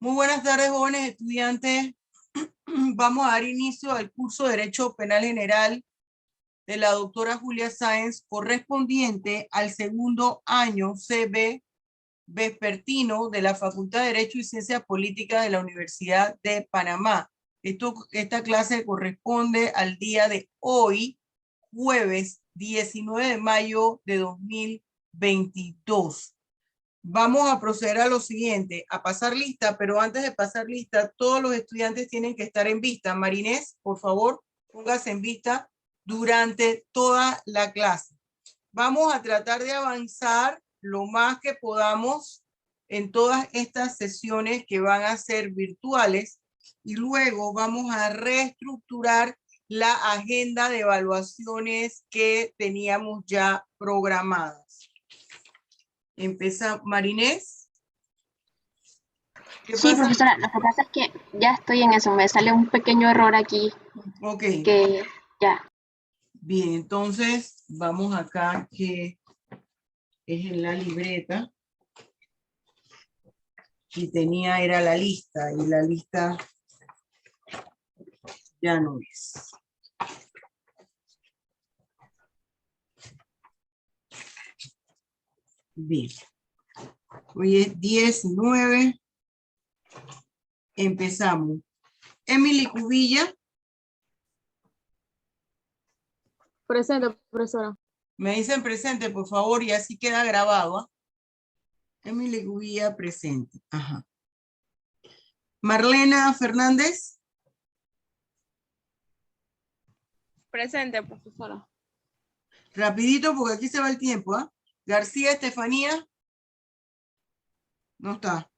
Muy buenas tardes, jóvenes estudiantes. Vamos a dar inicio al curso de Derecho Penal General de la doctora Julia Sáenz, correspondiente al segundo año CB vespertino de la Facultad de Derecho y Ciencias Políticas de la Universidad de Panamá. Esta clase corresponde al día de hoy, jueves 19 de mayo de 2022. Vamos a proceder a lo siguiente, a pasar lista, pero antes de pasar lista, todos los estudiantes tienen que estar en vista. Marinés, por favor, póngase en vista durante toda la clase. Vamos a tratar de avanzar lo más que podamos en todas estas sesiones que van a ser virtuales y luego vamos a reestructurar la agenda de evaluaciones que teníamos ya programadas. Empieza Marinés. Sí, profesora, lo que pasa es que ya estoy en eso, me sale un pequeño error aquí. Ok. Que ya. Bien, entonces vamos acá que es en la libreta. Y era la lista, y la lista ya no es. Bien. Hoy es 19. Empezamos. Emily Cubilla. Presente, profesora. Me dicen presente, por favor, y así queda grabado. Emily Cubilla, presente. Ajá. Marlena Fernández. Presente, profesora. Rapidito, porque aquí se va el tiempo. ¿Ah? García Estefanía. No está.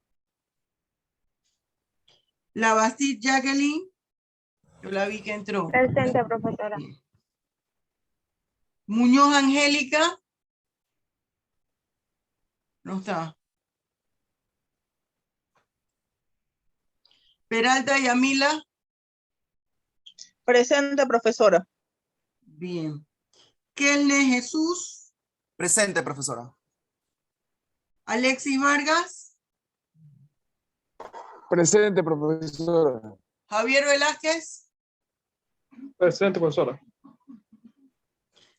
La Bastille Jacqueline. Yo la vi que entró. Presente, profesora. Bien. Muñoz Angélica. No está. Peralta Yamila. Presente, profesora. Bien. Kelne Jesús. Presente, profesora. Alexis Vargas. Presente, profesora. Javier Velázquez. Presente, profesora.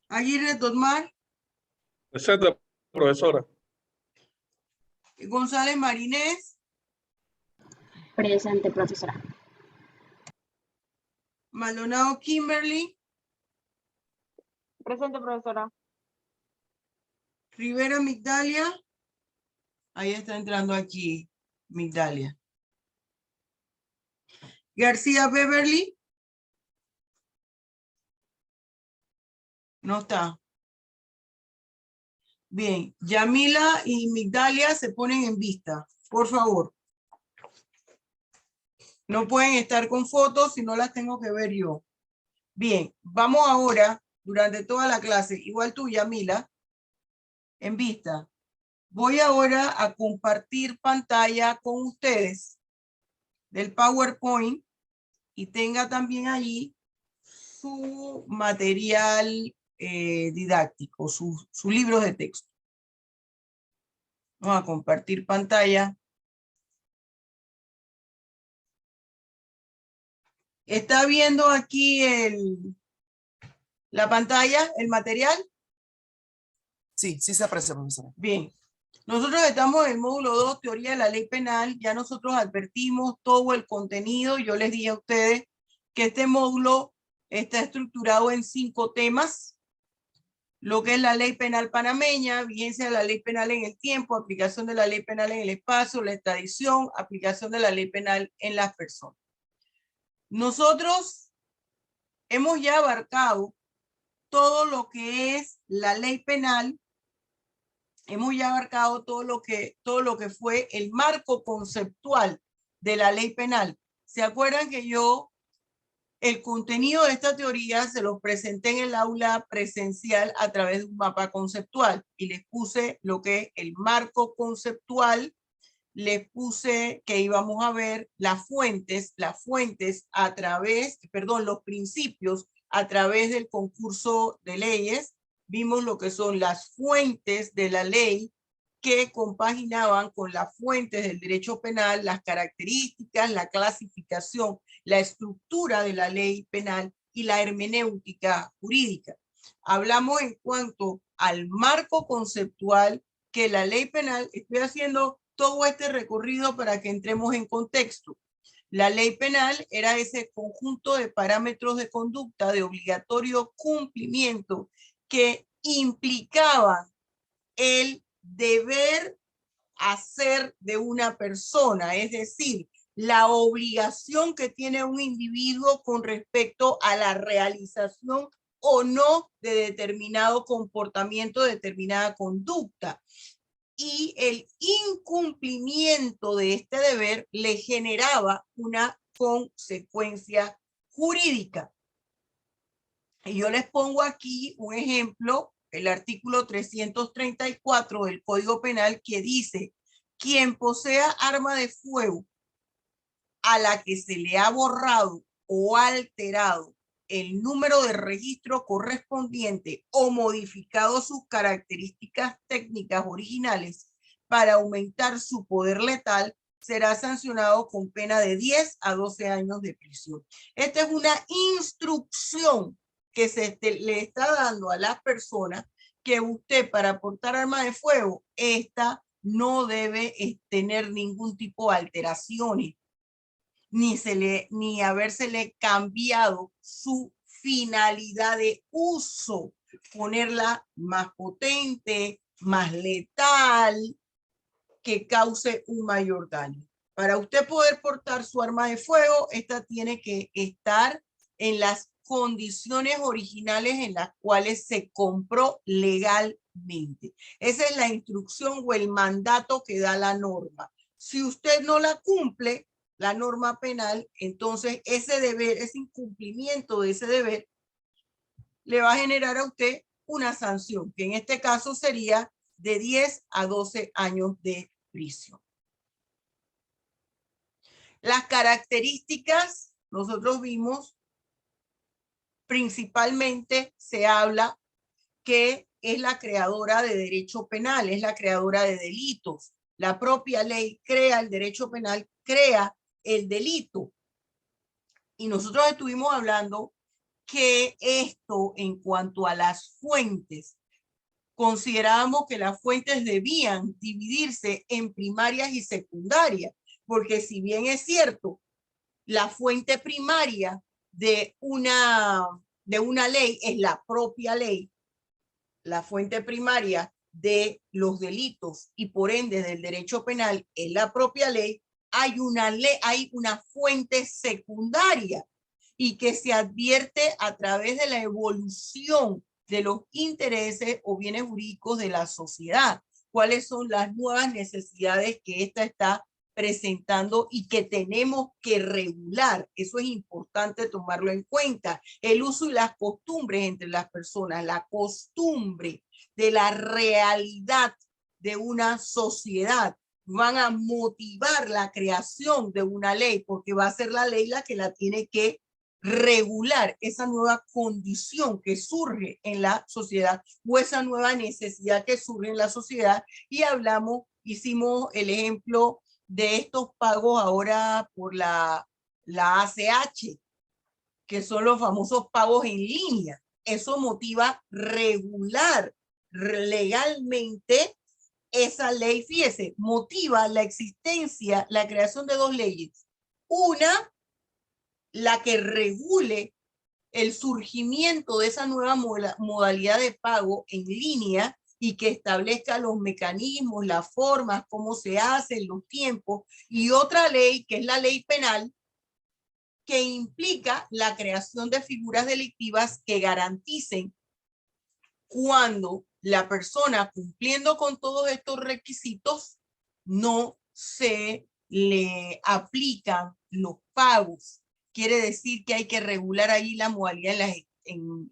Aguirre Totmar. Presente, profesora. González Marinés. Presente, profesora. Maldonado Kimberly. Presente, profesora. Rivera Migdalia. Ahí está entrando aquí Migdalia. García Beverly. No está. Bien, Yamila y Migdalia se ponen en vista, por favor. No pueden estar con fotos si no las tengo que ver yo. Bien, vamos ahora, durante toda la clase, igual tú, Yamila, en vista. Voy ahora a compartir pantalla con ustedes del PowerPoint y tenga también allí su material didáctico, sus libros de texto. Vamos a compartir pantalla. ¿Está viendo aquí la pantalla, el material? Sí, sí se aprecia, profesora. Bien. Nosotros estamos en el módulo 2, teoría de la ley penal. Ya nosotros advertimos todo el contenido. Yo les dije a ustedes que este módulo está estructurado en 5 temas. Lo que es la ley penal panameña, vigencia de la ley penal en el tiempo, aplicación de la ley penal en el espacio, la extradición, aplicación de la ley penal en las personas. Nosotros hemos ya abarcado todo lo que es la ley penal. Hemos ya abarcado todo lo que fue el marco conceptual de la ley penal. ¿Se acuerdan que el contenido de esta teoría se los presenté en el aula presencial a través de un mapa conceptual? Y les puse lo que es el marco conceptual, les puse que íbamos a ver las fuentes a través, los principios a través del concurso de leyes. Vimos lo que son las fuentes de la ley que compaginaban con las fuentes del derecho penal, las características, la clasificación, la estructura de la ley penal y la hermenéutica jurídica. Hablamos en cuanto al marco conceptual que la ley penal, estoy haciendo todo este recorrido para que entremos en contexto. La ley penal era ese conjunto de parámetros de conducta de obligatorio cumplimiento que implicaban el deber hacer de una persona, es decir, la obligación que tiene un individuo con respecto a la realización o no de determinado comportamiento, determinada conducta. Y el incumplimiento de este deber le generaba una consecuencia jurídica. Y yo les pongo aquí un ejemplo, el artículo 334 del Código Penal, que dice: quien posea arma de fuego a la que se le ha borrado o alterado el número de registro correspondiente o modificado sus características técnicas originales para aumentar su poder letal, será sancionado con pena de 10 a 12 años de prisión. Esta es una instrucción que le está dando a las personas que usted, para portar arma de fuego, esta no debe tener ningún tipo de alteraciones, ni habérsele cambiado su finalidad de uso, ponerla más potente, más letal, que cause un mayor daño. Para usted poder portar su arma de fuego, esta tiene que estar en las condiciones originales en las cuales se compró legalmente. Esa es la instrucción o el mandato que da la norma. Si usted no la cumple, la norma penal, entonces ese deber, ese incumplimiento de ese deber, le va a generar a usted una sanción, que en este caso sería de 10 a 12 años de prisión. Las características, nosotros vimos, principalmente se habla que es la creadora de derecho penal, es la creadora de delitos. La propia ley crea el derecho penal, crea el delito. Y nosotros estuvimos hablando que esto, en cuanto a las fuentes, considerábamos que las fuentes debían dividirse en primarias y secundarias, porque si bien es cierto, la fuente primaria de una ley es la propia ley, la fuente primaria de los delitos y por ende del derecho penal es la propia ley, hay una fuente secundaria y que se advierte a través de la evolución de los intereses o bienes jurídicos de la sociedad. ¿Cuáles son las nuevas necesidades que ésta está presentando y que tenemos que regular? Eso es importante tomarlo en cuenta. El uso y las costumbres entre las personas, la costumbre de la realidad de una sociedad van a motivar la creación de una ley, porque va a ser la ley la que la tiene que regular esa nueva condición que surge en la sociedad o esa nueva necesidad que surge en la sociedad. Y hicimos el ejemplo de estos pagos ahora por la ACH, que son los famosos pagos en línea. Eso motiva regular legalmente esa ley. Fíjese, motiva la existencia, la creación de dos leyes. Una, la que regule el surgimiento de esa nueva modalidad de pago en línea y que establezca los mecanismos, las formas, cómo se hacen, los tiempos, y otra ley que es la ley penal, que implica la creación de figuras delictivas que garanticen cuando la persona, cumpliendo con todos estos requisitos, no se le aplican los pagos. Quiere decir que hay que regular ahí la modalidad en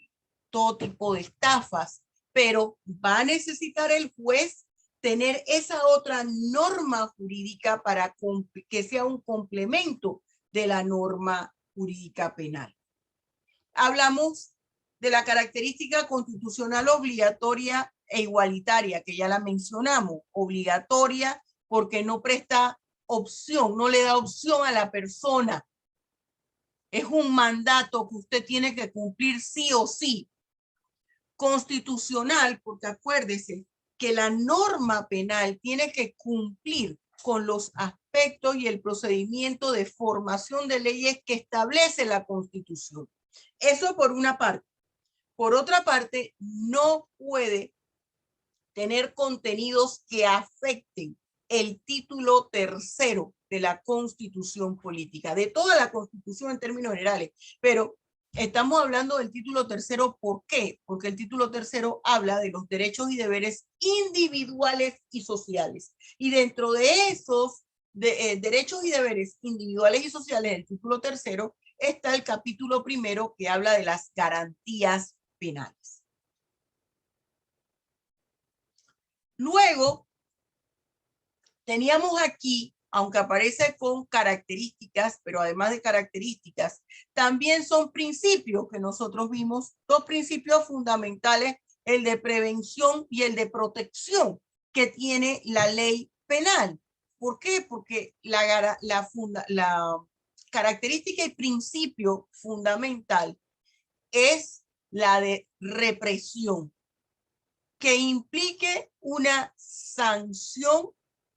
todo tipo de estafas, pero va a necesitar el juez tener esa otra norma jurídica para que sea un complemento de la norma jurídica penal. Hablamos de la característica constitucional obligatoria e igualitaria, que ya la mencionamos, obligatoria porque no presta opción, no le da opción a la persona. Es un mandato que usted tiene que cumplir sí o sí. Constitucional, porque acuérdese que la norma penal tiene que cumplir con los aspectos y el procedimiento de formación de leyes que establece la Constitución. Eso por una parte. Por otra parte, no puede tener contenidos que afecten el título tercero de la Constitución política, de toda la Constitución en términos generales, pero estamos hablando del título tercero. ¿Por qué? Porque el título tercero habla de los derechos y deberes individuales y sociales. Y dentro de esos derechos y deberes individuales y sociales del título tercero está el capítulo primero que habla de las garantías penales. Luego, teníamos aquí, aunque aparece con características, pero además de características, también son principios que nosotros vimos, dos principios fundamentales, el de prevención y el de protección que tiene la ley penal. ¿Por qué? Porque la característica y principio fundamental es la de represión, que implique una sanción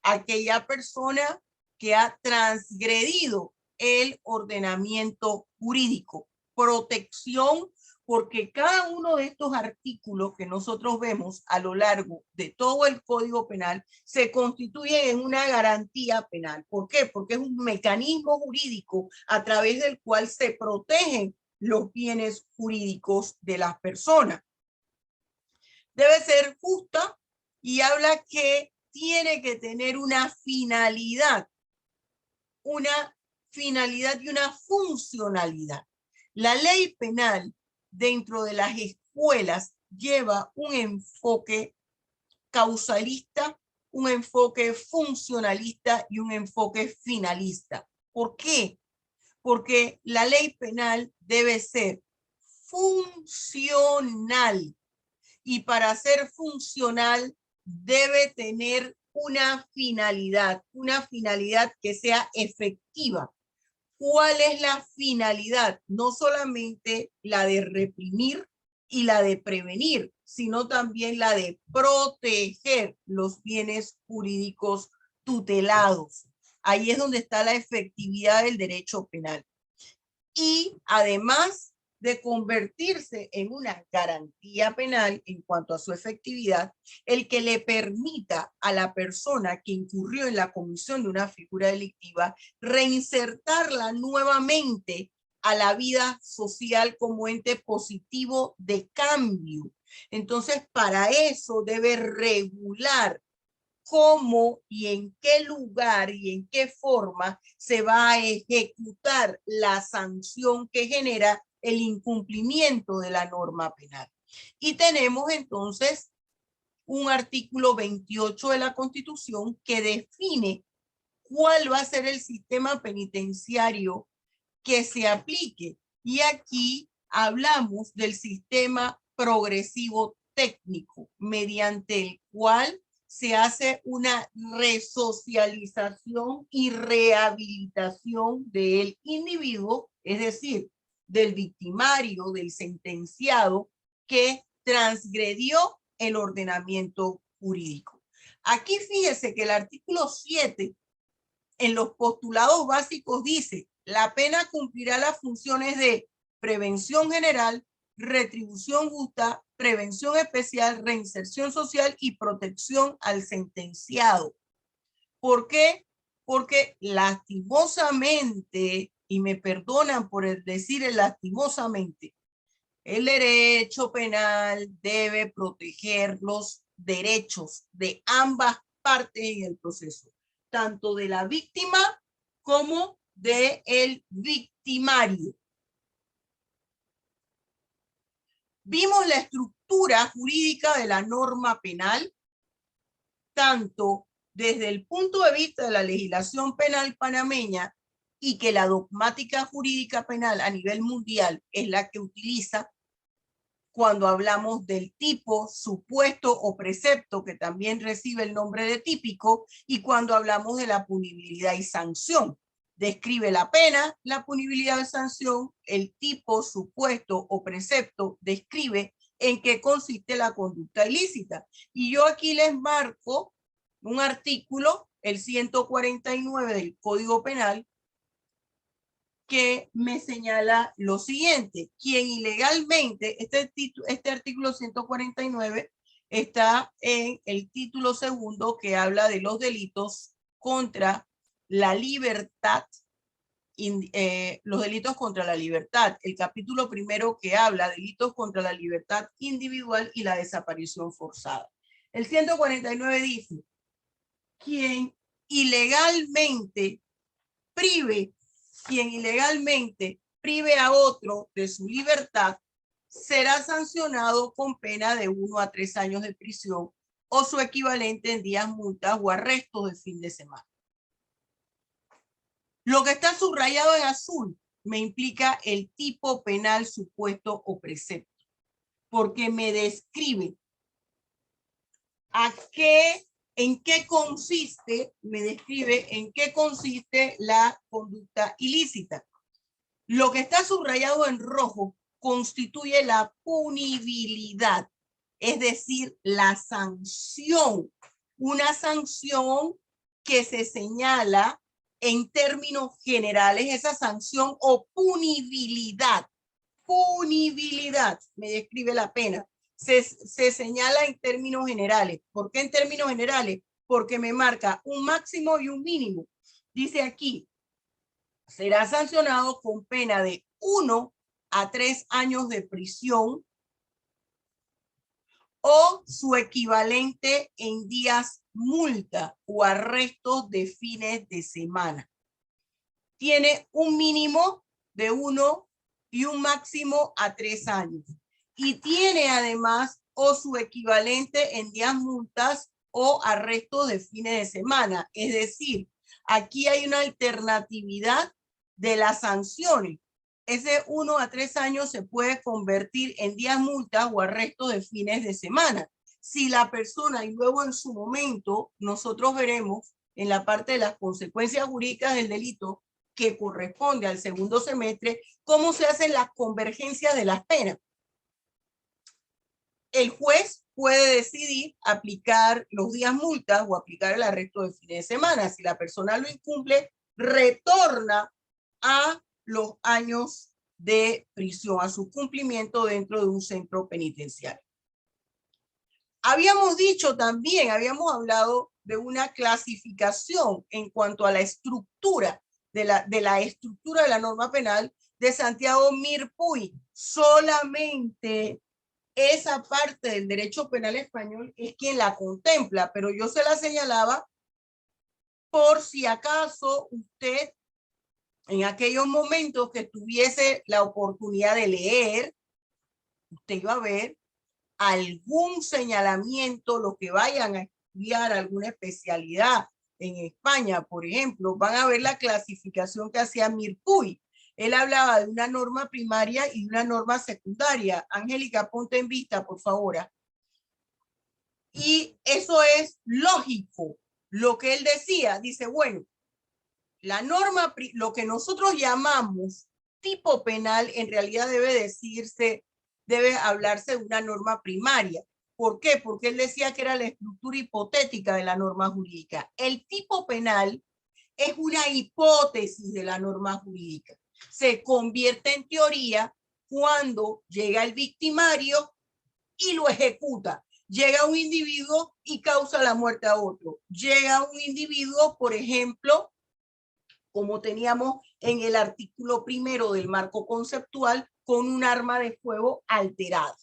a aquella persona que ha transgredido el ordenamiento jurídico. Protección, porque cada uno de estos artículos que nosotros vemos a lo largo de todo el Código Penal se constituye en una garantía penal. ¿Por qué? Porque es un mecanismo jurídico a través del cual se protegen los bienes jurídicos de las personas. Debe ser justa y habla que tiene que tener una finalidad y una funcionalidad. La ley penal dentro de las escuelas lleva un enfoque causalista, un enfoque funcionalista y un enfoque finalista. ¿Por qué? Porque la ley penal debe ser funcional. Y para ser funcional debe tener una finalidad que sea efectiva. ¿Cuál es la finalidad? No solamente la de reprimir y la de prevenir, sino también la de proteger los bienes jurídicos tutelados. Ahí es donde está la efectividad del derecho penal. Y además de convertirse en una garantía penal en cuanto a su efectividad, el que le permita a la persona que incurrió en la comisión de una figura delictiva reinsertarla nuevamente a la vida social como ente positivo de cambio. Entonces, para eso debe regular cómo y en qué lugar y en qué forma se va a ejecutar la sanción que genera el incumplimiento de la norma penal. Y tenemos entonces un artículo 28 de la Constitución que define cuál va a ser el sistema penitenciario que se aplique. Y aquí hablamos del sistema progresivo técnico, mediante el cual se hace una resocialización y rehabilitación del individuo, es decir, del victimario, del sentenciado que transgredió el ordenamiento jurídico. Aquí fíjese que el artículo 7 en los postulados básicos dice: la pena cumplirá las funciones de prevención general, retribución justa, prevención especial, reinserción social y protección al sentenciado. ¿Por qué? Porque lastimosamente, y me perdonan por decir lastimosamente, el derecho penal debe proteger los derechos de ambas partes en el proceso, tanto de la víctima como del victimario. Vimos la estructura jurídica de la norma penal, tanto desde el punto de vista de la legislación penal panameña, y que la dogmática jurídica penal a nivel mundial es la que utiliza, cuando hablamos del tipo, supuesto o precepto, que también recibe el nombre de típico, y cuando hablamos de la punibilidad y sanción. Describe la pena, la punibilidad y sanción, el tipo, supuesto o precepto describe en qué consiste la conducta ilícita. Y yo aquí les marco un artículo, el 149 del Código Penal, que me señala lo siguiente: quien ilegalmente, este artículo 149 está en el título segundo, que habla de los delitos contra la libertad, los delitos contra la libertad. El capítulo primero, que habla de delitos contra la libertad individual y la desaparición forzada. El 149 dice: quien ilegalmente prive a otro de su libertad será sancionado con pena de 1 a 3 años de prisión o su equivalente en días, multas o arrestos de fin de semana. Lo que está subrayado en azul me implica el tipo penal, supuesto o precepto, porque me describe en qué consiste, la conducta ilícita. Lo que está subrayado en rojo constituye la punibilidad, es decir, la sanción. Una sanción que se señala en términos generales, esa sanción o punibilidad. Punibilidad me describe la pena. Se señala en términos generales. ¿Por qué en términos generales? Porque me marca un máximo y un mínimo. Dice aquí: será sancionado con pena de 1 a 3 años de prisión o su equivalente en días, multa o arrestos de fines de semana. Tiene un mínimo de 1 y un máximo a 3 años. Y tiene además o su equivalente en días, multas o arrestos de fines de semana. Es decir, aquí hay una alternatividad de las sanciones. Ese 1 a 3 años se puede convertir en días, multas o arrestos de fines de semana. Si la persona, y luego en su momento nosotros veremos en la parte de las consecuencias jurídicas del delito, que corresponde al segundo semestre, cómo se hacen las convergencias de las penas. El juez puede decidir aplicar los días, multas o aplicar el arresto de fin de semana. Si la persona lo incumple, retorna a los años de prisión, a su cumplimiento dentro de un centro penitenciario. Habíamos dicho también, habíamos hablado de una clasificación en cuanto a la estructura de la estructura de la norma penal de Santiago Mirpuy. Solamente esa parte del derecho penal español es quien la contempla, pero yo se la señalaba por si acaso usted en aquellos momentos que tuviese la oportunidad de leer, usted iba a ver algún señalamiento, los que vayan a estudiar alguna especialidad en España, por ejemplo, van a ver la clasificación que hacía Mirpuy. Él hablaba de una norma primaria y una norma secundaria. Angélica, ponte en vista, por favor. Y eso es lógico. Lo que él decía, dice, bueno, la norma, lo que nosotros llamamos tipo penal, en realidad debe hablarse de una norma primaria. ¿Por qué? Porque él decía que era la estructura hipotética de la norma jurídica. El tipo penal es una hipótesis de la norma jurídica. Se convierte en teoría cuando llega el victimario y lo ejecuta. Llega un individuo y causa la muerte a otro. Llega un individuo, por ejemplo, como teníamos en el artículo primero del marco conceptual, con un arma de fuego alterada.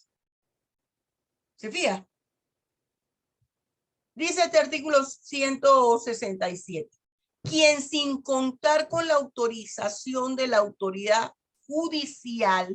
¿Se fija? Dice este artículo 167. Quien sin contar con la autorización de la autoridad judicial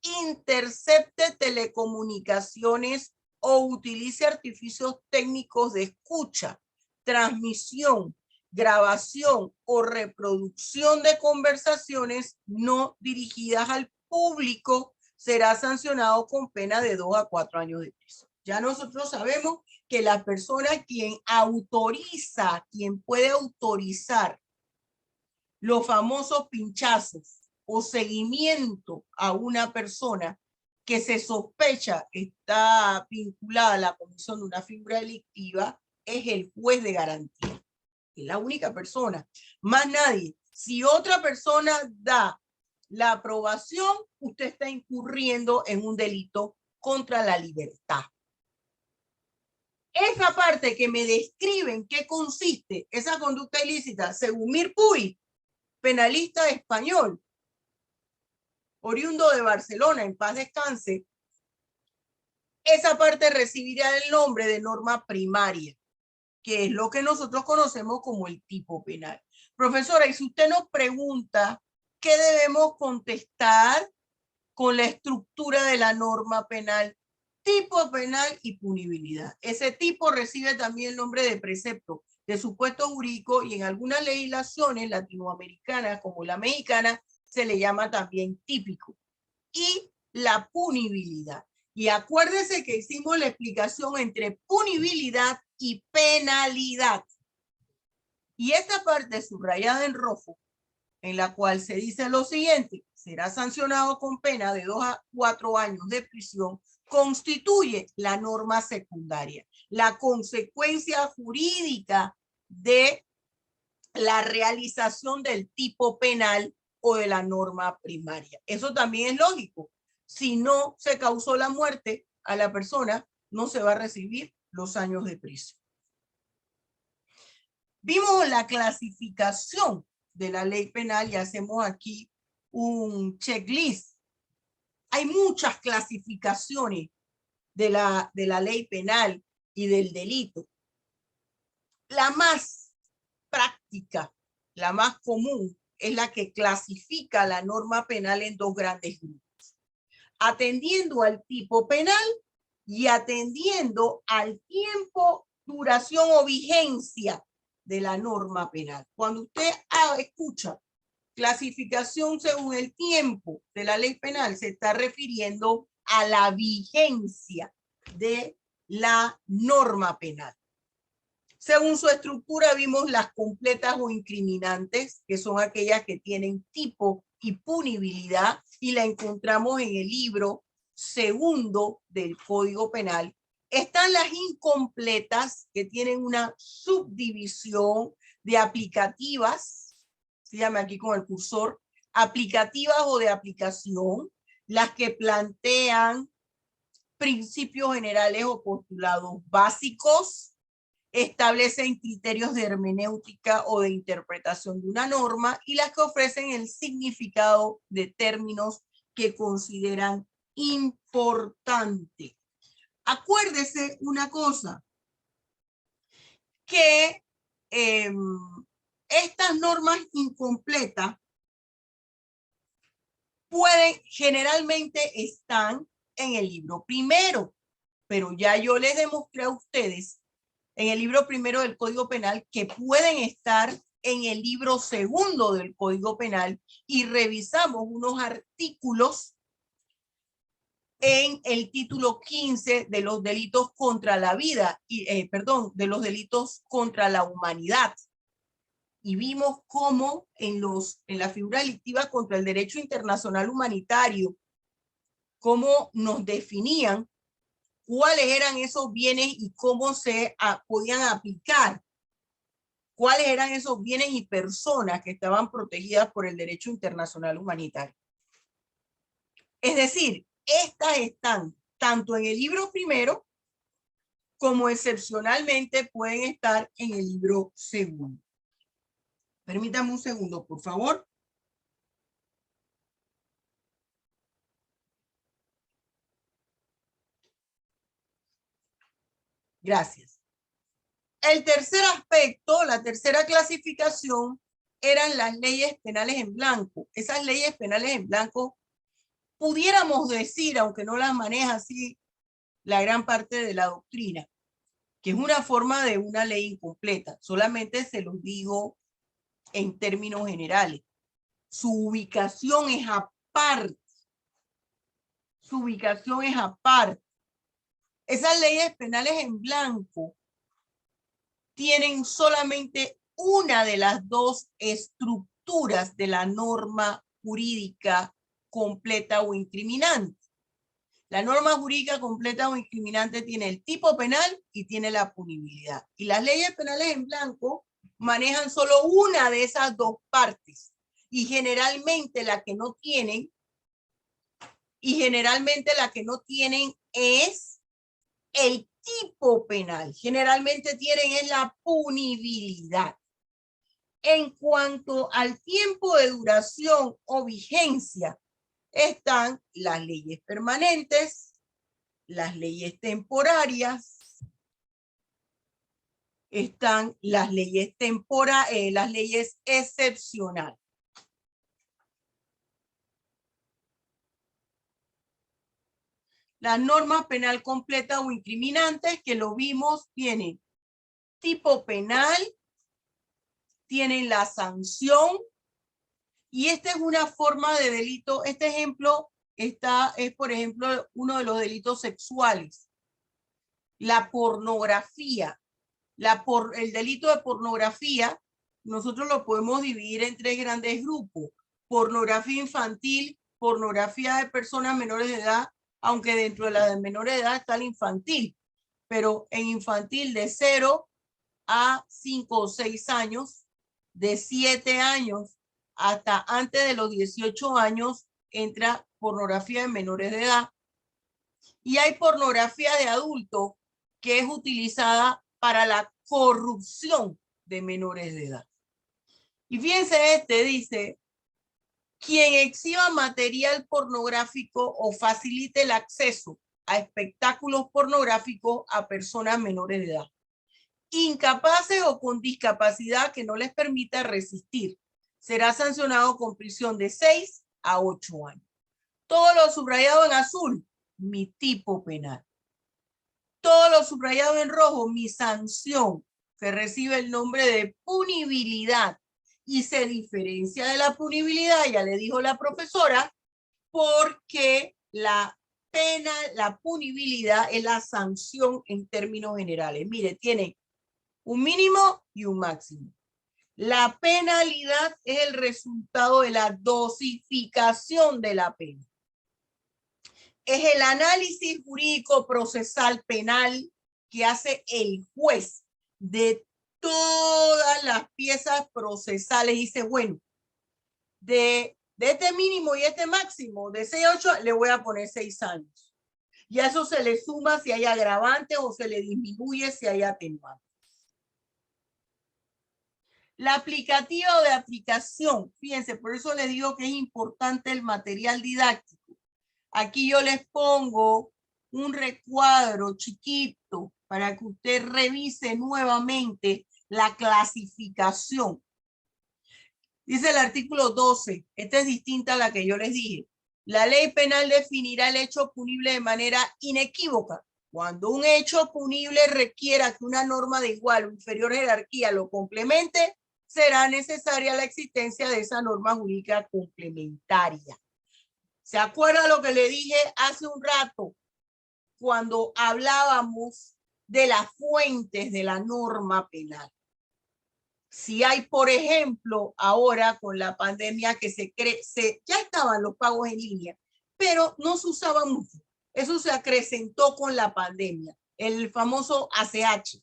intercepte telecomunicaciones o utilice artificios técnicos de escucha, transmisión, grabación o reproducción de conversaciones no dirigidas al público será sancionado con pena de 2 a 4 años de prisión. Ya nosotros sabemos que la persona quien puede autorizar los famosos pinchazos o seguimiento a una persona que se sospecha está vinculada a la comisión de una figura delictiva es el juez de garantía. Es la única persona, más nadie. Si otra persona da la aprobación, usted está incurriendo en un delito contra la libertad. Esa parte que me describe en qué consiste esa conducta ilícita, según Mirpuy, penalista español, oriundo de Barcelona, en paz descanse, esa parte recibirá el nombre de norma primaria, que es lo que nosotros conocemos como el tipo penal. Profesora, y si usted nos pregunta qué debemos contestar con la estructura de la norma penal, tipo penal y punibilidad. Ese tipo recibe también el nombre de precepto, de supuesto jurídico, y en algunas legislaciones latinoamericanas como la mexicana se le llama también típico. Y la punibilidad. Y acuérdese que hicimos la explicación entre punibilidad y penalidad. Y esta parte subrayada en rojo, en la cual se dice lo siguiente: será sancionado con pena de 2 a 4 años de prisión, constituye la norma secundaria, la consecuencia jurídica de la realización del tipo penal o de la norma primaria. Eso también es lógico. Si no se causó la muerte a la persona, no se va a recibir los años de prisión. Vimos la clasificación de la ley penal y hacemos aquí un checklist. Hay muchas clasificaciones de la ley penal y del delito. La más práctica, la más común, es la que clasifica la norma penal en dos grandes grupos, atendiendo al tipo penal y atendiendo al tiempo, duración o vigencia de la norma penal. Cuando usted escucha clasificación según el tiempo de la ley penal, se está refiriendo a la vigencia de la norma penal. Según su estructura, vimos las completas o incriminantes, que son aquellas que tienen tipo y punibilidad, y la encontramos en el libro segundo del Código Penal. Están las incompletas, que tienen una subdivisión de aplicativas, se llama aquí con el cursor, aplicativas o de aplicación, las que plantean principios generales o postulados básicos, establecen criterios de hermenéutica o de interpretación de una norma, y las que ofrecen el significado de términos que consideran importante. Acuérdese una cosa, que estas normas incompletas generalmente están en el libro primero, pero ya yo les demostré a ustedes en el libro primero del Código Penal que pueden estar en el libro segundo del Código Penal, y revisamos unos artículos en el título 15 de los delitos contra la vida, de los delitos contra la humanidad. Y vimos cómo en la figura delictiva contra el derecho internacional humanitario, cómo nos definían cuáles eran esos bienes y cómo se podían aplicar, cuáles eran esos bienes y personas que estaban protegidas por el derecho internacional humanitario. Es decir, estas están tanto en el libro primero como excepcionalmente pueden estar en el libro segundo. Permítame un segundo, por favor. Gracias. El tercer aspecto, la tercera clasificación, eran las leyes penales en blanco. Esas leyes penales en blanco, pudiéramos decir, aunque no las maneja así la gran parte de la doctrina, que es una forma de una ley incompleta. Solamente se los digo en términos generales. Su ubicación es aparte. su ubicación es aparte. Esas leyes penales en blanco tienen solamente una de las dos estructuras de la norma jurídica completa o incriminante. La norma jurídica completa o incriminante tiene el tipo penal y tiene la punibilidad. Y las leyes penales en blanco manejan solo una de esas dos partes. Y generalmente la que no tienen, es el tipo penal. Generalmente tienen es la punibilidad. En cuanto al tiempo de duración o vigencia, están las leyes permanentes, las leyes temporarias, están las leyes excepcionales. Las normas penal completa o incriminantes que lo vimos tienen tipo penal, tienen la sanción, y esta es una forma de delito. Este ejemplo es, por ejemplo, uno de los delitos sexuales. La pornografía. El delito de pornografía, nosotros lo podemos dividir en tres grandes grupos. Pornografía infantil, pornografía de personas menores de edad, aunque dentro de la de menores de edad está el infantil. Pero en infantil de 0 a 5 o 6 años, de 7 años hasta antes de los 18 años, entra pornografía de menores de edad. Y hay pornografía de adultos que es utilizada para la corrupción de menores de edad. Y fíjense, dice, quien exhiba material pornográfico o facilite el acceso a espectáculos pornográficos a personas menores de edad, incapaces o con discapacidad que no les permita resistir, será sancionado con prisión de 6 a 8 años. Todo lo subrayado en azul, mi tipo penal. Todo lo subrayado en rojo, mi sanción, que recibe el nombre de punibilidad. Y se diferencia de la punibilidad, ya le dijo la profesora, porque la pena, la punibilidad es la sanción en términos generales. Mire, tiene un mínimo y un máximo. La penalidad es el resultado de la dosificación de la pena. Es el análisis jurídico procesal penal que hace el juez de todas las piezas procesales. Dice, bueno, de este mínimo y este máximo, de 6 a 8, le voy a poner 6 años. Y a eso se le suma si hay agravantes o se le disminuye si hay atenuantes. La aplicativa o de aplicación, fíjense, por eso les digo que es importante el material didáctico. Aquí yo les pongo un recuadro chiquito para que usted revise nuevamente la clasificación. Dice el artículo 12, esta es distinta a la que yo les dije. La ley penal definirá el hecho punible de manera inequívoca. Cuando un hecho punible requiera que una norma de igual o inferior jerarquía lo complemente, será necesaria la existencia de esa norma jurídica complementaria. ¿Se acuerda lo que le dije hace un rato cuando hablábamos de las fuentes de la norma penal? Si hay, por ejemplo, ahora con la pandemia que ya estaban los pagos en línea, pero no se usaba mucho. Eso se acrecentó con la pandemia, el famoso ACH.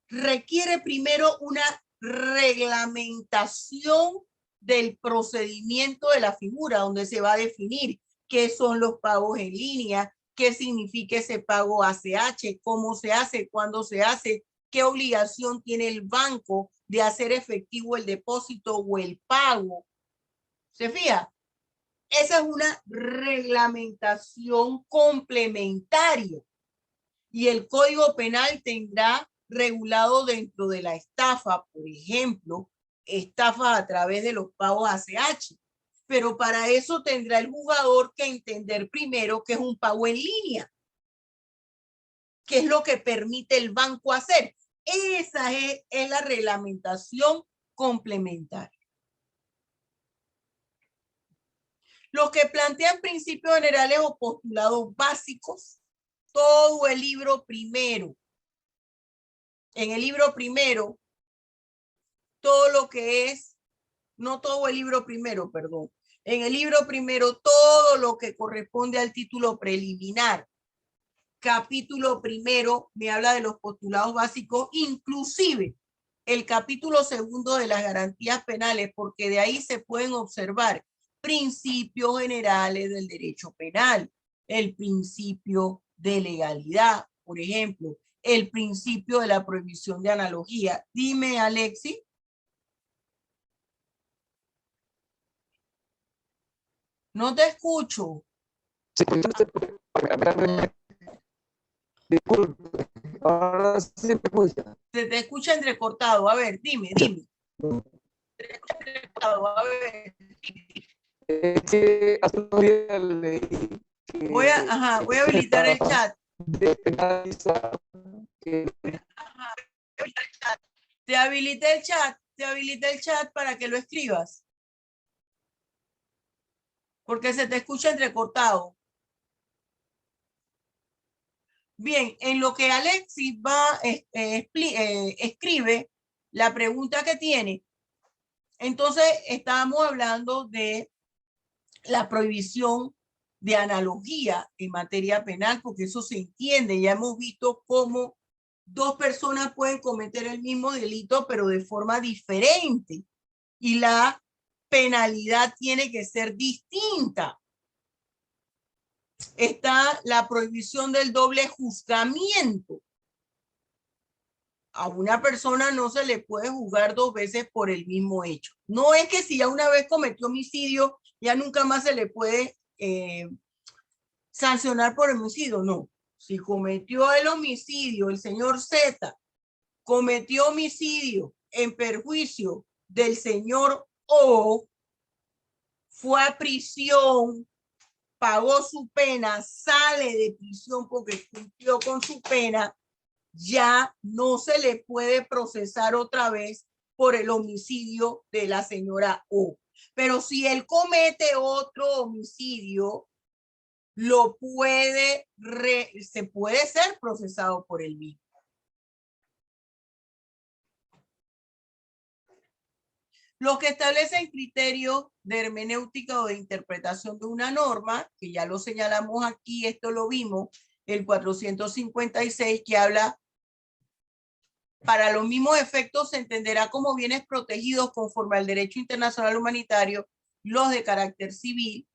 Requiere primero una reglamentación del procedimiento de la figura, donde se va a definir qué son los pagos en línea, qué significa ese pago ACH, cómo se hace, cuándo se hace, qué obligación tiene el banco de hacer efectivo el depósito o el pago. ¿Se fija? Esa es una reglamentación complementaria. Y el Código Penal tendrá regulado dentro de la estafa, por ejemplo, estafa a través de los pagos ACH. Pero para eso tendrá el jugador que entender primero que es un pago en línea. ¿Qué es lo que permite el banco hacer? Esa es la reglamentación complementaria. Los que plantean principios generales o postulados básicos, todo el libro primero. En el libro primero, todo lo que es, no todo el libro primero, perdón. En el libro primero, todo lo que corresponde al título preliminar. Capítulo primero me habla de los postulados básicos, inclusive el capítulo segundo de las garantías penales, porque de ahí se pueden observar principios generales del derecho penal, el principio de legalidad, por ejemplo, el principio de la prohibición de analogía. Dime, Alexi. No te escucho. Disculpe, ahora sí me escucha. Se te escucha entrecortado. A ver, dime. Se te escucha entrecortado. A ver. Es que hace unos días leí que Voy a habilitar el chat. despenalizar que Te habilité el chat para que lo escribas. Porque se te escucha entrecortado. Bien, en lo que Alexis escribe la pregunta que tiene, entonces estábamos hablando de la prohibición de analogía en materia penal, porque eso se entiende. Ya hemos visto cómo dos personas pueden cometer el mismo delito, pero de forma diferente. Y la penalidad tiene que ser distinta. Está la prohibición del doble juzgamiento. A una persona no se le puede juzgar dos veces por el mismo hecho. No es que si ya una vez cometió homicidio, ya nunca más se le puede sancionar por homicidio. No. Si cometió el homicidio, el señor Z cometió homicidio en perjuicio del señor O, fue a prisión, pagó su pena, sale de prisión porque cumplió con su pena, ya no se le puede procesar otra vez por el homicidio de la señora O. Pero si él comete otro homicidio, se puede ser procesado por él mismo. Los que establecen criterios de hermenéutica o de interpretación de una norma, que ya lo señalamos aquí, esto lo vimos, el 456, que habla, para los mismos efectos se entenderá como bienes protegidos conforme al derecho internacional humanitario, los de carácter civil,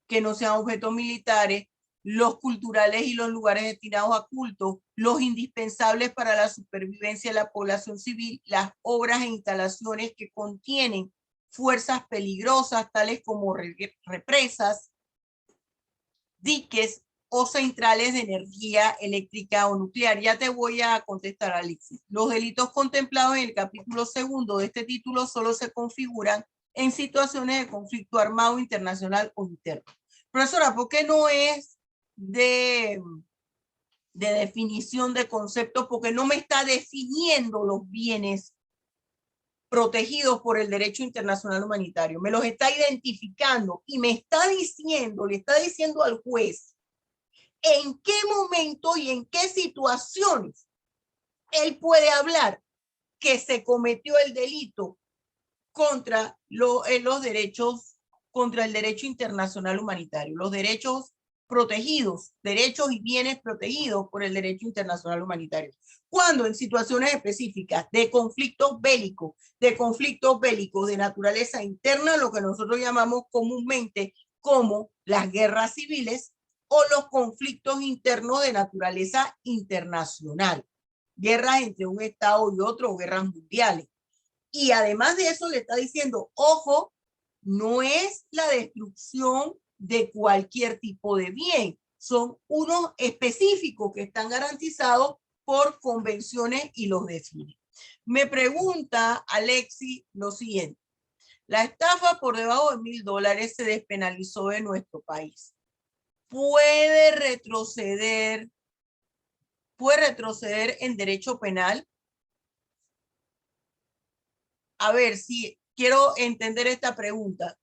que no sean objetos militares, los culturales y los lugares destinados a cultos, los indispensables para la supervivencia de la población civil, las obras e instalaciones que contienen fuerzas peligrosas, tales como represas, diques o centrales de energía eléctrica o nuclear. Ya te voy a contestar, Alexis. Los delitos contemplados en el capítulo segundo de este título solo se configuran en situaciones de conflicto armado internacional o interno. Profesora, ¿por qué no es de definición de conceptos? Porque no me está definiendo los bienes protegidos por el derecho internacional humanitario. Me los está identificando y me está diciendo, le está diciendo al juez en qué momento y en qué situaciones él puede hablar que se cometió el delito contra los derechos, contra el derecho internacional humanitario, los derechos protegidos, derechos y bienes protegidos por el derecho internacional humanitario. Cuando en situaciones específicas de conflictos bélicos de naturaleza interna, lo que nosotros llamamos comúnmente como las guerras civiles, o los conflictos internos de naturaleza internacional, guerras entre un estado y otro, guerras mundiales. Y además de eso le está diciendo, ojo, no es la destrucción de cualquier tipo de bien, son unos específicos que están garantizados por convenciones y los define. Me pregunta Alexi lo siguiente: la estafa por debajo de $1,000 se despenalizó en nuestro país. ¿Puede retroceder en derecho penal? A ver, si quiero entender esta pregunta.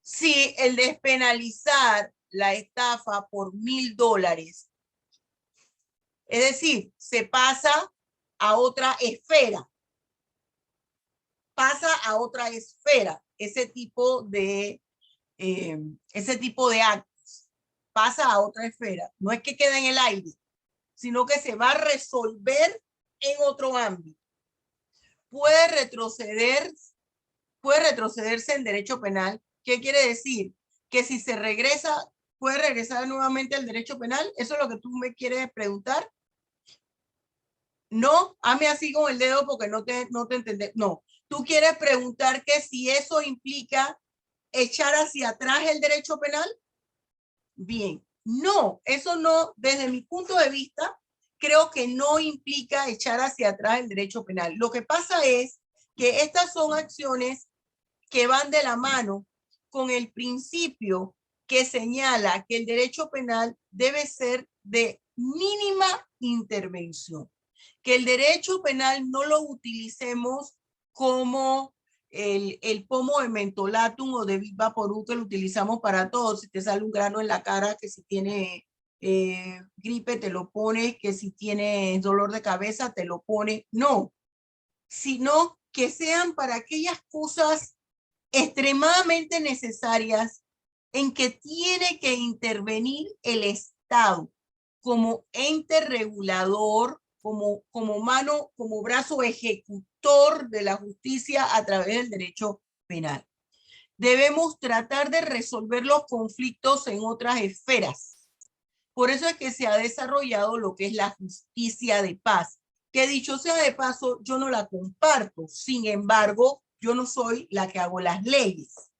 si el despenalizar la estafa por $1.000, es decir, se pasa a otra esfera, ese tipo de actos pasa a otra esfera. No es que quede en el aire, sino que se va a resolver en otro ámbito. Puede retrocederse en derecho penal. ¿Qué quiere decir? Que si se regresa, puede regresar nuevamente al derecho penal. ¿Eso es lo que tú me quieres preguntar? No, hazme así con el dedo porque no te entendés. No, tú quieres preguntar que si eso implica echar hacia atrás el derecho penal. Bien, no, eso no, desde mi punto de vista, creo que no implica echar hacia atrás el derecho penal. Lo que pasa es que estas son acciones que van de la mano con el principio que señala que el derecho penal debe ser de mínima intervención, que el derecho penal no lo utilicemos como el pomo de mentolatum o de Vivaporub que lo utilizamos para todo. Si te sale un grano en la cara, que si tiene gripe te lo pones, que si tienes dolor de cabeza te lo pones. No, sino que sean para aquellas cosas extremadamente necesarias en que tiene que intervenir el Estado como ente regulador, como mano, como brazo ejecutor de la justicia a través del derecho penal. Debemos tratar de resolver los conflictos en otras esferas. Por eso es que se ha desarrollado lo que es la justicia de paz, que dicho sea de paso, yo no la comparto. Sin embargo, yo no soy la que hago las leyes.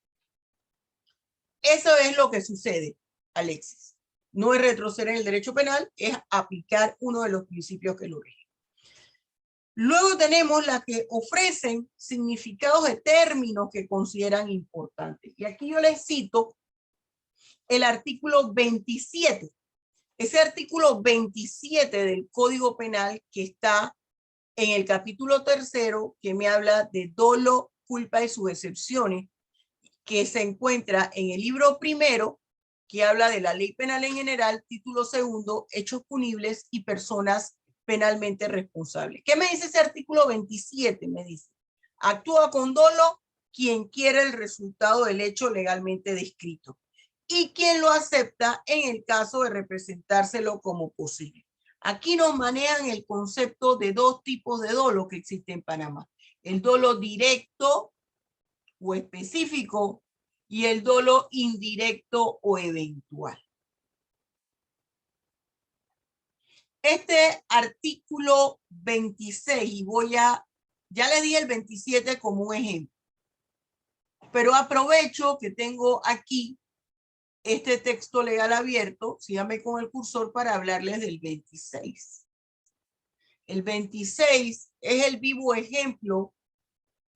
Eso es lo que sucede, Alexis. No es retroceder en el derecho penal, es aplicar uno de los principios que lo rigen. Luego tenemos las que ofrecen significados de términos que consideran importantes. Y aquí yo les cito el artículo 27. Ese artículo 27 del Código Penal que está en el capítulo 3, que me habla de dolo, culpa y sus excepciones, que se encuentra en el libro 1, que habla de la ley penal en general, título 2, hechos punibles y personas penalmente responsables. ¿Qué me dice ese artículo 27? Me dice, actúa con dolo quien quiere el resultado del hecho legalmente descrito y quien lo acepta en el caso de representárselo como posible. Aquí nos manejan el concepto de dos tipos de dolo que existen en Panamá. El dolo directo o específico y el dolo indirecto o eventual. Este artículo 26, y ya le di el 27 como un ejemplo, pero aprovecho que tengo aquí este texto legal abierto, síganme con el cursor para hablarles del 26. El 26 es el vivo ejemplo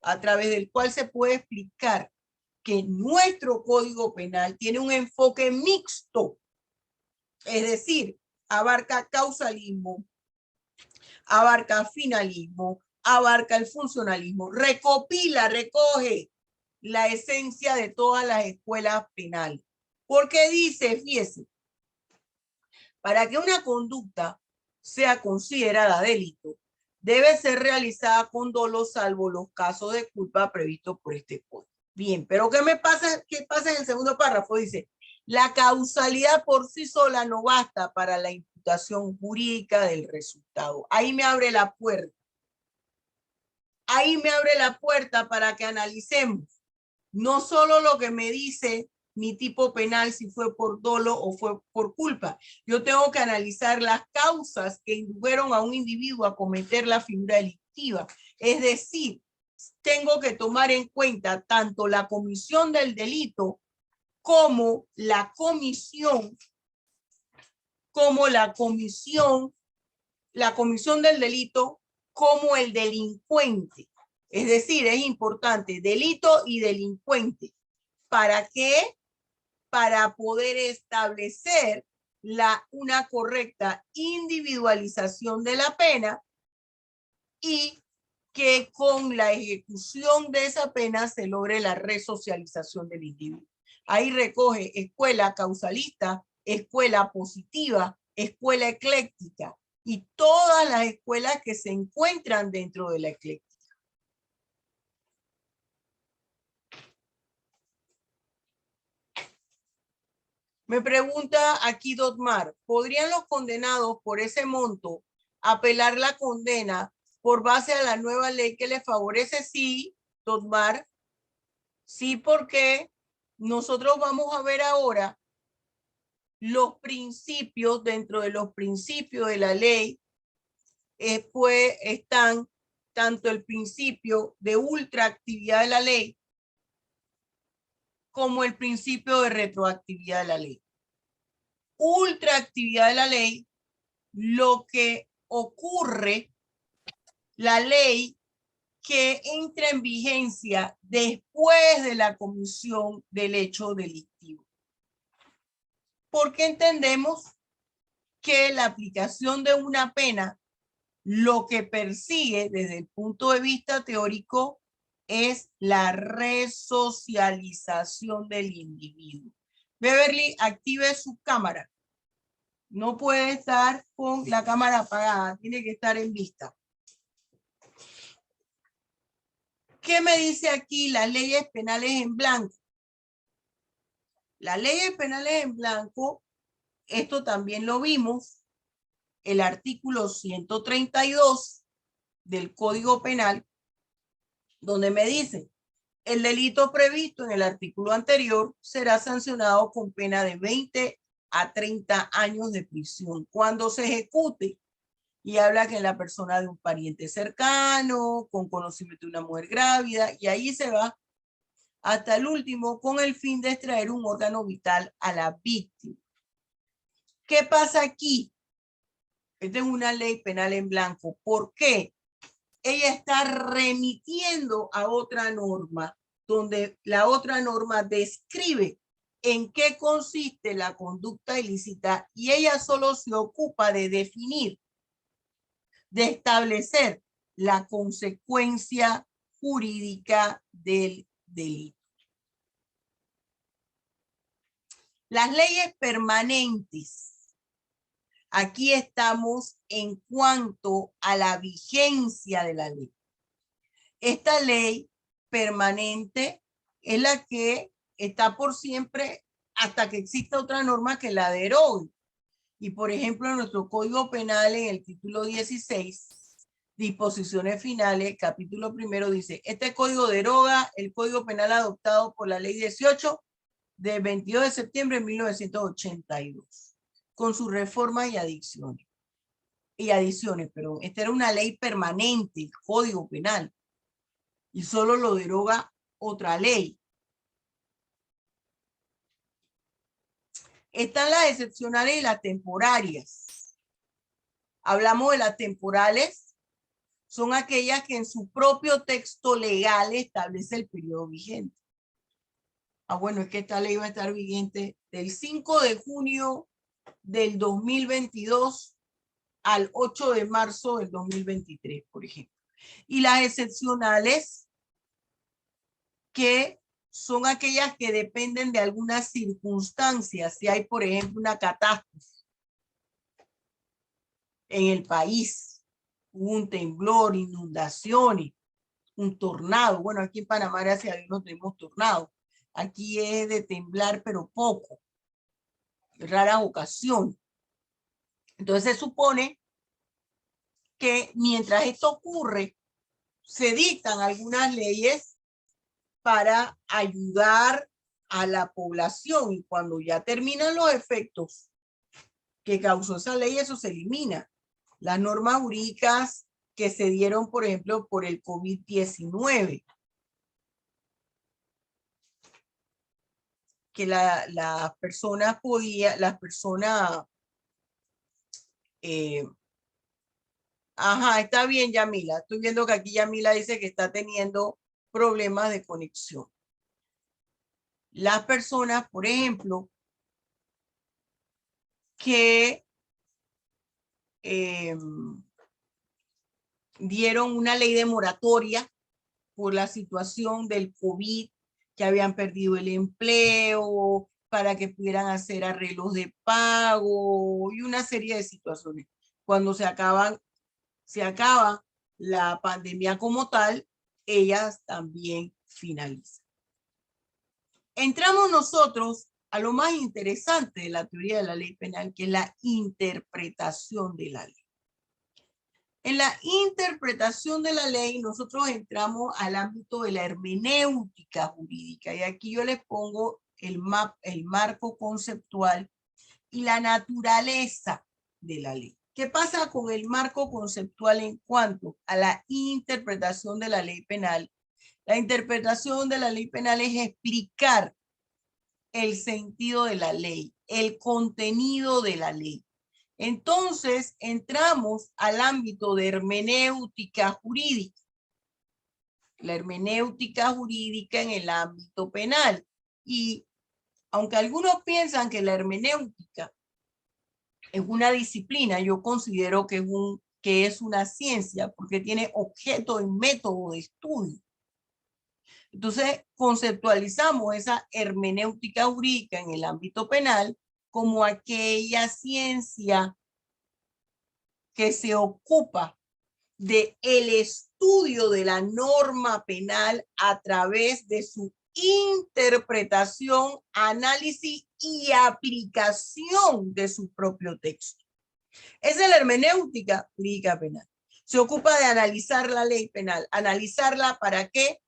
a través del cual se puede explicar que nuestro Código Penal tiene un enfoque mixto, es decir, abarca causalismo, abarca finalismo, abarca el funcionalismo, recoge la esencia de todas las escuelas penales. Porque dice, fíjese, para que una conducta sea considerada delito, debe ser realizada con dolo salvo los casos de culpa previstos por este código. Bien, pero ¿qué pasa en el segundo párrafo? Dice, la causalidad por sí sola no basta para la imputación jurídica del resultado. Ahí me abre la puerta. Ahí me abre la puerta para que analicemos no solo lo que me dice mi tipo penal, si fue por dolo o fue por culpa. Yo tengo que analizar las causas que indujeron a un individuo a cometer la figura delictiva. Es decir, tengo que tomar en cuenta tanto la comisión del delito como la comisión del delito como el delincuente. Es decir, es importante delito y delincuente. ¿Para qué? Para poder establecer una correcta individualización de la pena y que con la ejecución de esa pena se logre la resocialización del individuo. Ahí recoge escuela causalista, escuela positiva, escuela ecléctica y todas las escuelas que se encuentran dentro de la ecléctica. Me pregunta aquí Dotmar, ¿podrían los condenados por ese monto apelar la condena por base a la nueva ley que les favorece? Sí, Dotmar. Sí, porque nosotros vamos a ver ahora los principios, dentro de los principios de la ley, pues están tanto el principio de ultraactividad de la ley como el principio de retroactividad de la ley. Ultraactividad de la ley, lo que ocurre, la ley que entra en vigencia después de la comisión del hecho delictivo. Porque entendemos que la aplicación de una pena lo que persigue desde el punto de vista teórico es la resocialización del individuo. Beverly, active su cámara. No puede estar con la cámara apagada, tiene que estar en vista. ¿Qué me dice aquí las leyes penales en blanco? Las leyes penales en blanco, esto también lo vimos, el artículo 132 del Código Penal, donde me dice, el delito previsto en el artículo anterior será sancionado con pena de 20 a 30 años de prisión cuando se ejecute, y habla que la persona de un pariente cercano, con conocimiento de una mujer grávida, y ahí se va hasta el último con el fin de extraer un órgano vital a la víctima. ¿Qué pasa aquí? Esta es una ley penal en blanco. ¿Por qué? Ella está remitiendo a otra norma, donde la otra norma describe en qué consiste la conducta ilícita y ella solo se ocupa de definir, de establecer la consecuencia jurídica del delito. Las leyes permanentes. Aquí estamos en cuanto a la vigencia de la ley. Esta ley permanente es la que está por siempre hasta que exista otra norma que la derogue. Y por ejemplo, en nuestro Código Penal, en el título 16, disposiciones finales, capítulo primero, dice, este código deroga el Código Penal adoptado por la ley 18 de 22 de septiembre de 1982, con sus reformas y adiciones. Pero esta era una ley permanente, el Código Penal, y solo lo deroga otra ley. Están las excepcionales y las temporarias. Hablamos de las temporales, son aquellas que en su propio texto legal establece el periodo vigente. Ah, bueno, es que esta ley va a estar vigente del 5 de junio del 2022 al 8 de marzo del 2023, por ejemplo. Y las excepcionales, que son aquellas que dependen de algunas circunstancias. Si hay, por ejemplo, una catástrofe en el país, un temblor, inundaciones, un tornado. Bueno, aquí en Panamá, gracias a Dios, no tenemos tornado. Aquí es de temblar, pero poco. Raras ocasiones. Entonces se supone que mientras esto ocurre, se dictan algunas leyes para ayudar a la población, y cuando ya terminan los efectos que causó esa ley, eso se elimina. Las normas jurídicas que se dieron, por ejemplo, por el COVID-19, que las personas podían, ajá, está bien, Yamila. Estoy viendo que aquí Yamila dice que está teniendo problemas de conexión. Las personas, por ejemplo, que dieron una ley de moratoria por la situación del COVID, que habían perdido el empleo, para que pudieran hacer arreglos de pago y una serie de situaciones. Cuando se acaba la pandemia como tal, ellas también finalizan. Entramos nosotros a lo más interesante de la teoría de la ley penal, que es la interpretación de la ley. En la interpretación de la ley, nosotros entramos al ámbito de la hermenéutica jurídica, y aquí yo les pongo el marco conceptual y la naturaleza de la ley. ¿Qué pasa con el marco conceptual en cuanto a la interpretación de la ley penal? La interpretación de la ley penal es explicar el sentido de la ley, el contenido de la ley. Entonces entramos al ámbito de hermenéutica jurídica. La hermenéutica jurídica en el ámbito penal. Y aunque algunos piensan que la hermenéutica es una disciplina, yo considero que es una ciencia porque tiene objeto y método de estudio. Entonces conceptualizamos esa hermenéutica jurídica en el ámbito penal como aquella ciencia que se ocupa de el estudio de la norma penal a través de su interpretación, análisis y aplicación de su propio texto. Esa es la hermenéutica jurídica penal. Se ocupa de analizar la ley penal. ¿Analizarla para qué?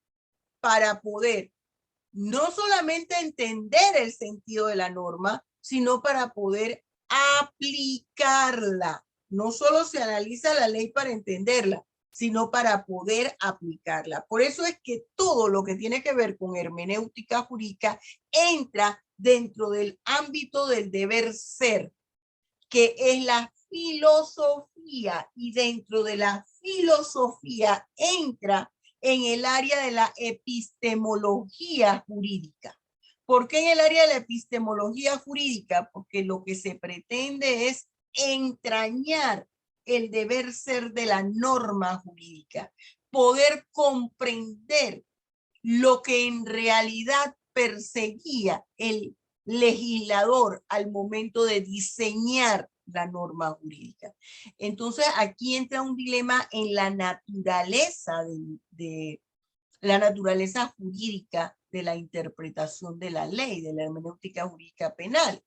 Para poder no solamente entender el sentido de la norma, sino para poder aplicarla. No solo se analiza la ley para entenderla, sino para poder aplicarla. Por eso es que todo lo que tiene que ver con hermenéutica jurídica entra dentro del ámbito del deber ser, que es la filosofía, y dentro de la filosofía entra en el área de la epistemología jurídica. ¿Por qué en el área de la epistemología jurídica? Porque lo que se pretende es entrañar el deber ser de la norma jurídica, poder comprender lo que en realidad perseguía el legislador al momento de diseñar la norma jurídica. Entonces aquí entra un dilema en la naturaleza de la naturaleza jurídica de la interpretación de la ley, de la hermenéutica jurídica penal.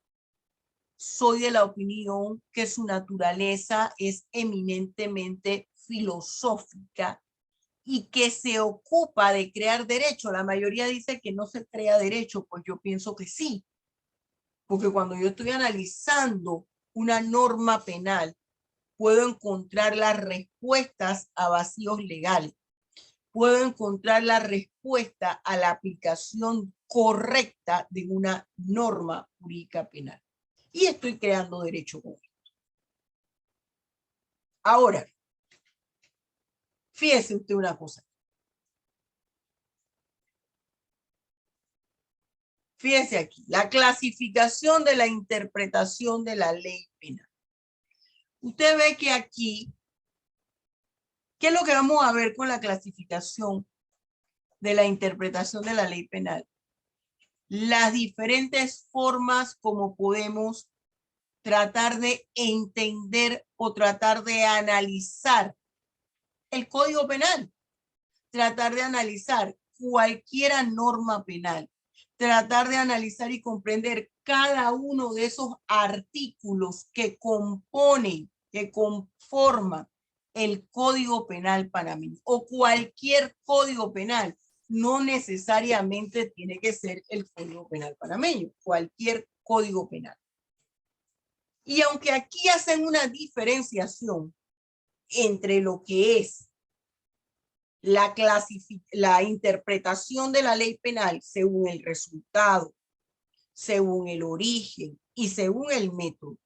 Soy de la opinión que su naturaleza es eminentemente filosófica y que se ocupa de crear derecho. La mayoría dice que no se crea derecho, pues yo pienso que sí. Porque cuando yo estoy analizando una norma penal, puedo encontrar las respuestas a vacíos legales. Puedo encontrar la respuesta a la aplicación correcta de una norma jurídica penal. Y estoy creando derecho con esto. Ahora, fíjese usted una cosa. Fíjese aquí, la clasificación de la interpretación de la ley penal. Usted ve que aquí, ¿qué es lo que vamos a ver con la clasificación de la interpretación de la ley penal? Las diferentes formas como podemos tratar de entender o tratar de analizar el Código Penal, tratar de analizar cualquier norma penal, tratar de analizar y comprender cada uno de esos artículos que componen, que conforman el Código Penal panameño o cualquier código penal. No necesariamente tiene que ser el Código Penal panameño, cualquier código penal. Y aunque aquí hacen una diferenciación entre lo que es la interpretación de la ley penal según el resultado, según el origen y según el método,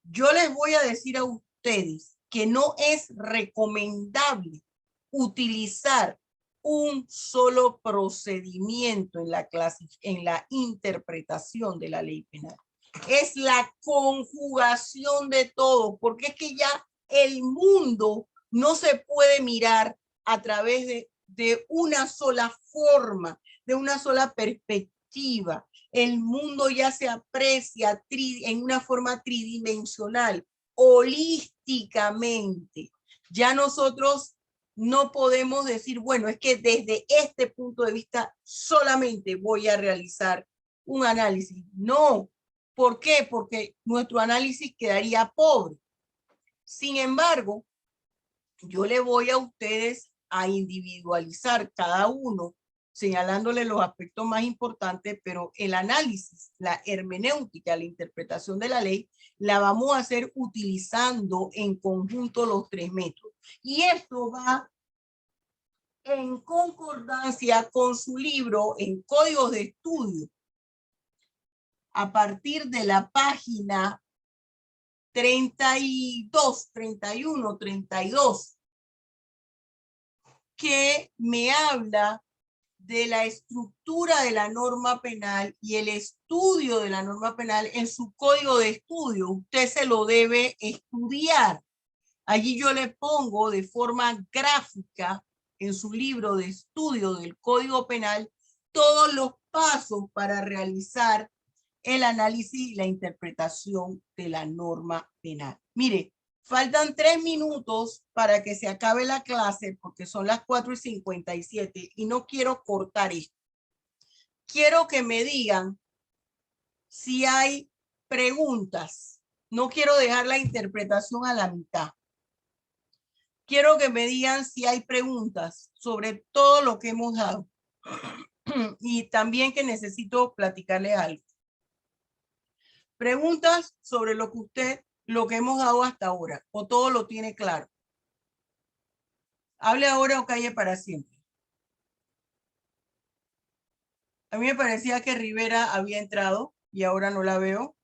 yo les voy a decir a ustedes que no es recomendable utilizar un solo procedimiento en la interpretación de la ley penal. Es la conjugación de todo, porque es que ya el mundo no se puede mirar a través de una sola forma, de una sola perspectiva. El mundo ya se aprecia en una forma tridimensional, holísticamente. Ya nosotros no podemos decir, bueno, es que desde este punto de vista solamente voy a realizar un análisis. No. ¿Por qué? Porque nuestro análisis quedaría pobre. Sin embargo, yo le voy a ustedes a individualizar cada uno, señalándole los aspectos más importantes, pero el análisis, la hermenéutica, la interpretación de la ley, la vamos a hacer utilizando en conjunto los 3 métodos. Y esto va en concordancia con su libro en Códigos de Estudio, a partir de la página 32, 31, 32, que me habla de la estructura de la norma penal y el estudio de la norma penal en su código de estudio. Usted se lo debe estudiar. Allí yo le pongo de forma gráfica en su libro de estudio del Código Penal todos los pasos para realizar el análisis y la interpretación de la norma penal. Mire, faltan 3 minutos para que se acabe la clase porque son las 4:57 y no quiero cortar esto. Quiero que me digan si hay preguntas. No quiero dejar la interpretación a la mitad. Quiero que me digan si hay preguntas sobre todo lo que hemos dado. Y también que necesito platicarle algo. Preguntas sobre lo que hemos dado hasta ahora, o todo lo tiene claro. Hable ahora o calle para siempre. A mí me parecía que Rivera había entrado y ahora no la veo.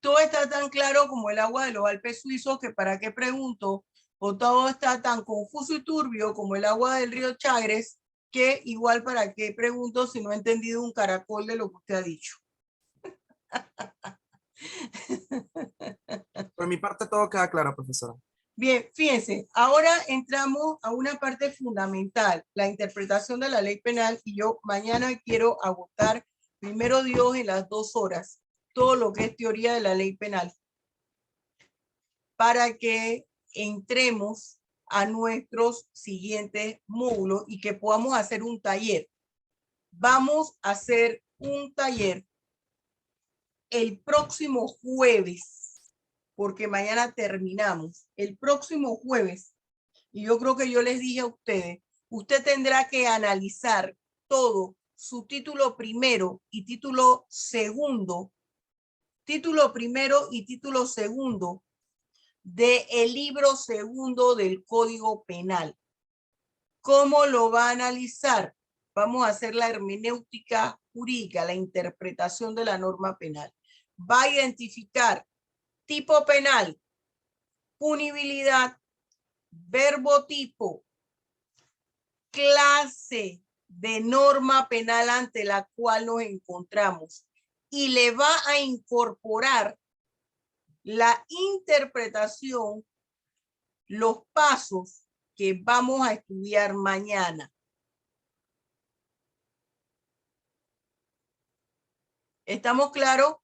Todo está tan claro como el agua de los Alpes suizos que para qué pregunto, o todo está tan confuso y turbio como el agua del río Chagres, que igual para qué pregunto si no he entendido un caracol de lo que usted ha dicho. Por mi parte todo queda claro, profesora. Bien, fíjense, ahora entramos a una parte fundamental, la interpretación de la ley penal, y yo mañana quiero agotar, primero Dios, en las 2 horas, todo lo que es teoría de la ley penal, para que entremos a nuestros siguientes módulos y que podamos hacer un taller. Vamos a hacer un taller el próximo jueves, porque mañana terminamos. El próximo jueves, y yo creo que yo les dije a ustedes, usted tendrá que analizar todo su título primero y título segundo del libro segundo del Código Penal. ¿Cómo lo va a analizar? Vamos a hacer la hermenéutica jurídica, la interpretación de la norma penal. Va a identificar tipo penal, punibilidad, verbo tipo, clase de norma penal ante la cual nos encontramos y le va a incorporar la interpretación, los pasos que vamos a estudiar mañana. ¿Estamos claros?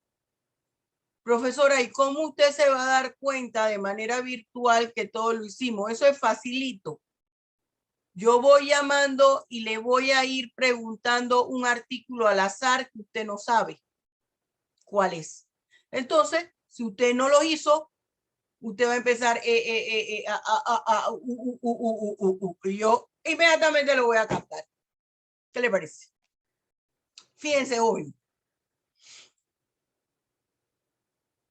Profesora, ¿y cómo usted se va a dar cuenta de manera virtual que todo lo hicimos? Eso es facilito. Yo voy llamando y le voy a ir preguntando un artículo al azar que usted no sabe cuál es. Entonces, si usted no lo hizo, usted va a empezar y yo inmediatamente lo voy a captar. ¿Qué le parece? Fíjense hoy.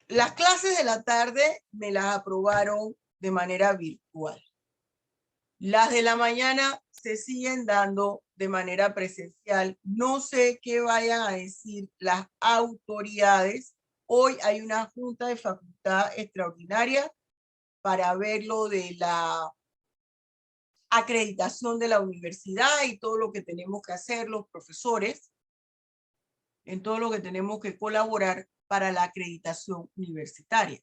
Las clases de la tarde me las aprobaron de manera virtual. Las de la mañana se siguen dando de manera presencial. No sé qué vayan a decir las autoridades. Hoy hay una junta de facultad extraordinaria para ver lo de la acreditación de la universidad y todo lo que tenemos que hacer los profesores, en todo lo que tenemos que colaborar para la acreditación universitaria.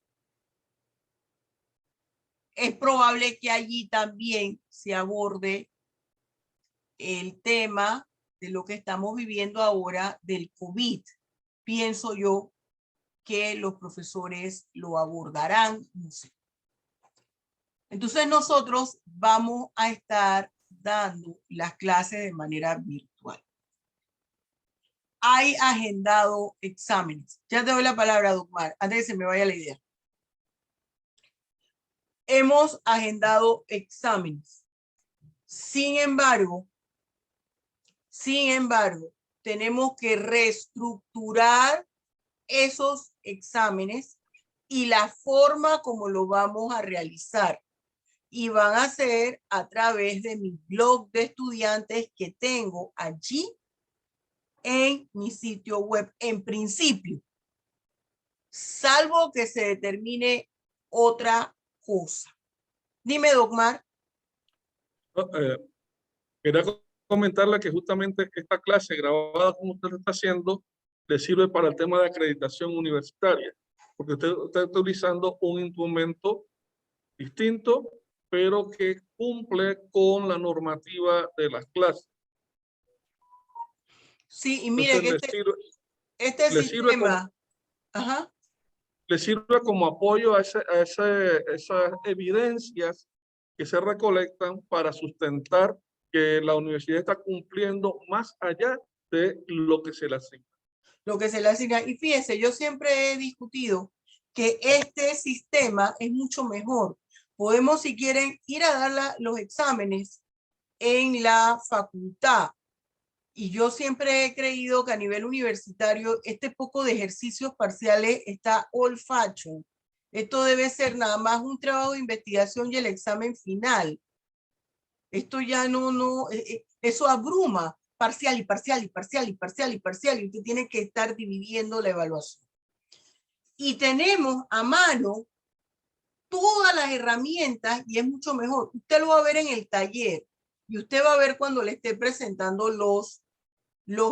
es probable que allí también se aborde el tema de lo que estamos viviendo ahora del COVID. Pienso yo que los profesores lo abordarán, no sé. Entonces nosotros vamos a estar dando las clases de manera virtual. Hay agendado exámenes. Ya te doy la palabra, Dugmar, antes de que se me vaya la idea. Hemos agendado exámenes. Sin embargo, tenemos que reestructurar esos exámenes y la forma como lo vamos a realizar. Y van a ser a través de mi blog de estudiantes que tengo allí en mi sitio web, en principio, salvo que se determine otra cosa. Dime, Dogmar. Quería comentarle que justamente esta clase grabada como usted lo está haciendo le sirve para el tema de acreditación universitaria, porque usted está utilizando un instrumento distinto, pero que cumple con la normativa de las clases. Sí, y mire que este sistema, le sirve como apoyo a esas evidencias que se recolectan para sustentar que la universidad está cumpliendo más allá de lo que se le asigna. Lo que se le asigna. Y fíjese, yo siempre he discutido que este sistema es mucho mejor. Podemos, si quieren, ir a dar los exámenes en la facultad. Y yo siempre he creído que a nivel universitario este poco de ejercicios parciales está old fashion. Esto debe ser nada más un trabajo de investigación y el examen final. Esto ya eso abruma. Parcial y parcial y parcial y parcial y parcial. Y usted tiene que estar dividiendo la evaluación. Y tenemos a mano todas las herramientas y es mucho mejor. Usted lo va a ver en el taller y usted va a ver cuando le esté presentando los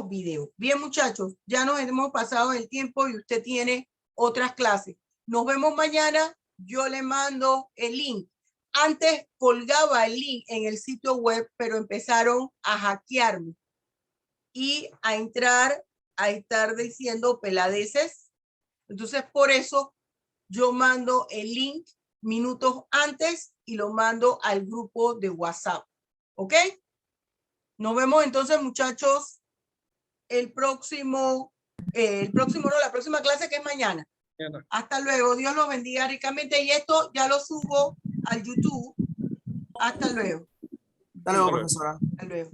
videos. Bien, muchachos, ya nos hemos pasado el tiempo y usted tiene otras clases. Nos vemos mañana. Yo le mando el link. Antes colgaba el link en el sitio web, pero empezaron a hackearme y a entrar a estar diciendo peladeces. Entonces, por eso yo mando el link minutos antes y lo mando al grupo de WhatsApp. ¿Ok? Nos vemos entonces, muchachos, la próxima clase que es mañana. Hasta luego. Dios los bendiga ricamente. Y esto ya lo subo al YouTube. Hasta luego. Hasta luego, profesora. Hasta luego.